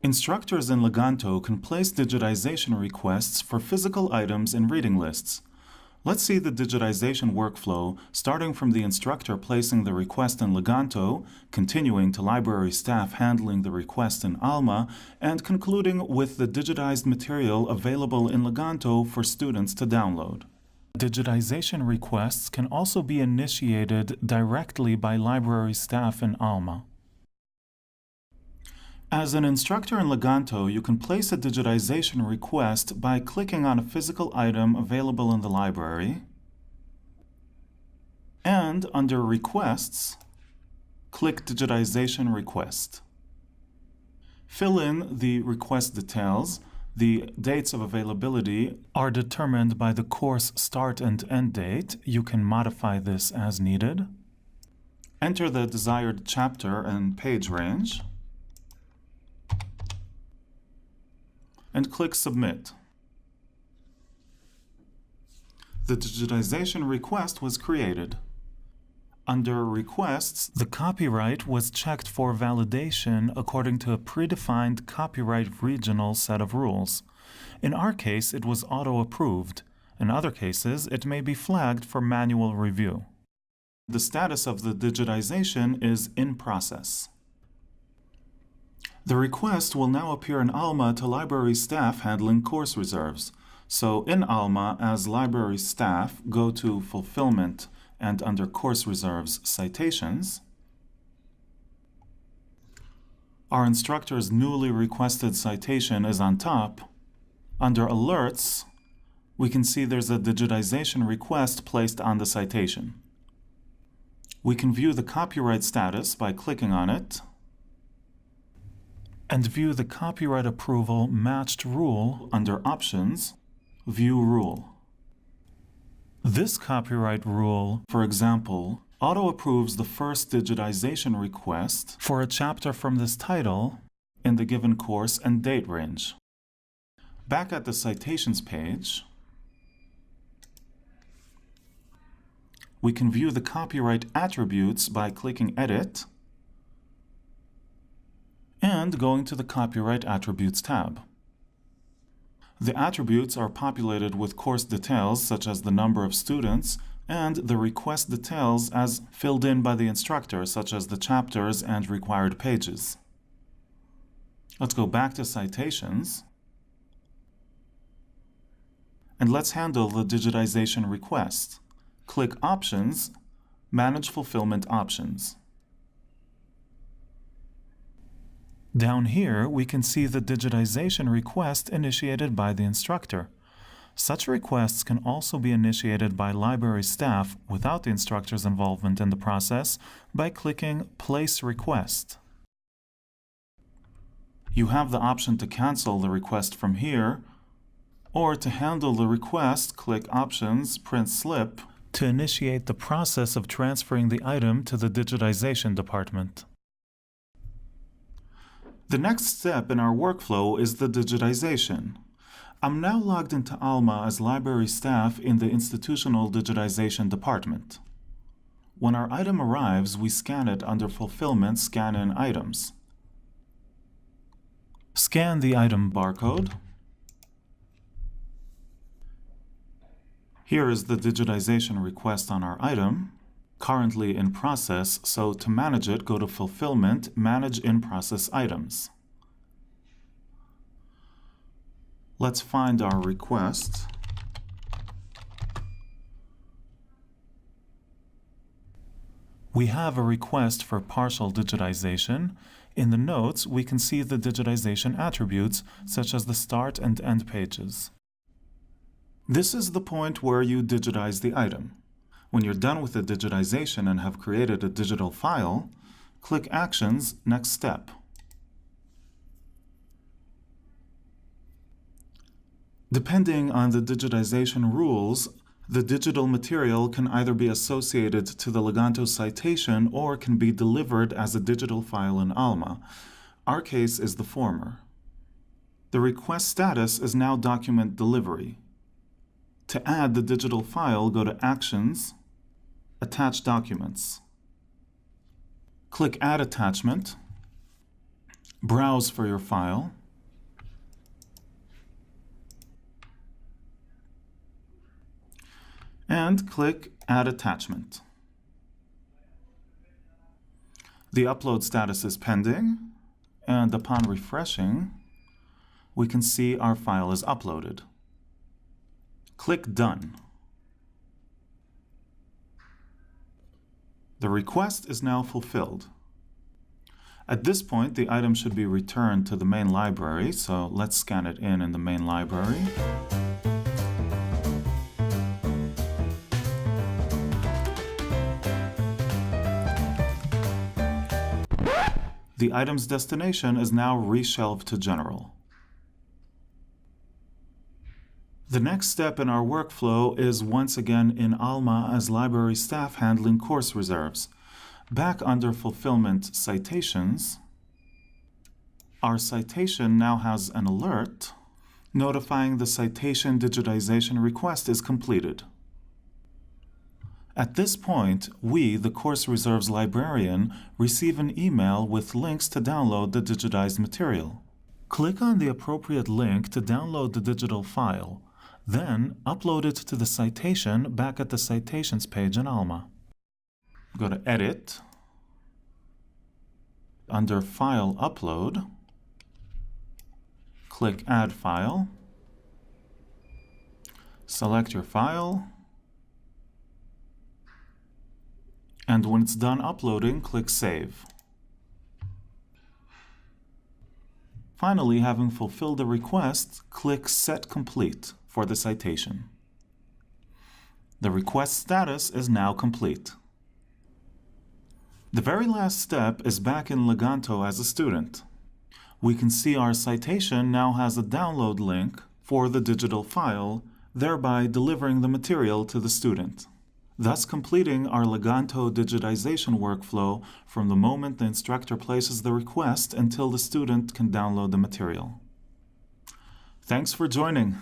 Instructors in Leganto can place digitization requests for physical items in reading lists. Let's see the digitization workflow, starting from the instructor placing the request in Leganto, continuing to library staff handling the request in Alma, and concluding with the digitized material available in Leganto for students to download. Digitization requests can also be initiated directly by library staff in Alma. As an instructor in Leganto, you can place a digitization request by clicking on a physical item available in the library, and under Requests, click Digitization Request. Fill in the request details. The dates of availability are determined by the course start and end date. You can modify this as needed. Enter the desired chapter and page range, and click Submit. The digitization request was created. Under Requests, the copyright was checked for validation according to a predefined copyright regional set of rules. In our case, it was auto-approved. In other cases, it may be flagged for manual review. The status of the digitization is in process. The request will now appear in Alma to library staff handling course reserves. So in Alma, as library staff, go to Fulfillment and under Course Reserves Citations, our instructor's newly requested citation is on top. Under Alerts, we can see there's a digitization request placed on the citation. We can view the copyright status by clicking on it, and view the copyright approval matched rule under Options, View Rule. This copyright rule, for example, auto-approves the first digitization request for a chapter from this title in the given course and date range. Back at the Citations page, we can view the copyright attributes by clicking Edit and going to the Copyright Attributes tab. The attributes are populated with course details such as the number of students and the request details as filled in by the instructor such as the chapters and required pages. Let's go back to Citations and let's handle the digitization request. Click Options, Manage Fulfillment Options. Down here, we can see the digitization request initiated by the instructor. Such requests can also be initiated by library staff without the instructor's involvement in the process by clicking Place Request. You have the option to cancel the request from here, or to handle the request, click Options, Print Slip, to initiate the process of transferring the item to the digitization department. The next step in our workflow is the digitization. I'm now logged into Alma as library staff in the Institutional Digitization Department. When our item arrives, we scan it under Fulfillment Scan in Items. Scan the item barcode. Here is the digitization request on our item, currently in process, so to manage it, go to Fulfillment, Manage in-process items. Let's find our request. We have a request for partial digitization. In the notes, we can see the digitization attributes, such as the start and end pages. This is the point where you digitize the item. When you're done with the digitization and have created a digital file, click Actions, Next Step. Depending on the digitization rules, the digital material can either be associated to the Leganto citation or can be delivered as a digital file in Alma. Our case is the former. The request status is now Document Delivery. To add the digital file, go to Actions, Attach Documents. Click Add Attachment, Browse for your file. And click Add Attachment. The upload status is pending, and upon refreshing, we can see our file is uploaded. Click Done. The request is now fulfilled. At this point, the item should be returned to the main library, so let's scan it in the main library. The item's destination is now reshelved to General. The next step in our workflow is once again in Alma as library staff handling course reserves. Back under Fulfillment Citations, our citation now has an alert notifying the citation digitization request is completed. At this point, we, the Course Reserves librarian, receive an email with links to download the digitized material. Click on the appropriate link to download the digital file, then upload it to the citation back at the Citations page in Alma. Go to Edit. Under File Upload, click Add File. Select your file. And when it's done uploading, click Save. Finally, having fulfilled the request, click Set Complete for the citation. The request status is now complete. The very last step is back in Leganto as a student. We can see our citation now has a download link for the digital file, thereby delivering the material to the student, thus completing our Leganto digitization workflow from the moment the instructor places the request until the student can download the material. Thanks for joining.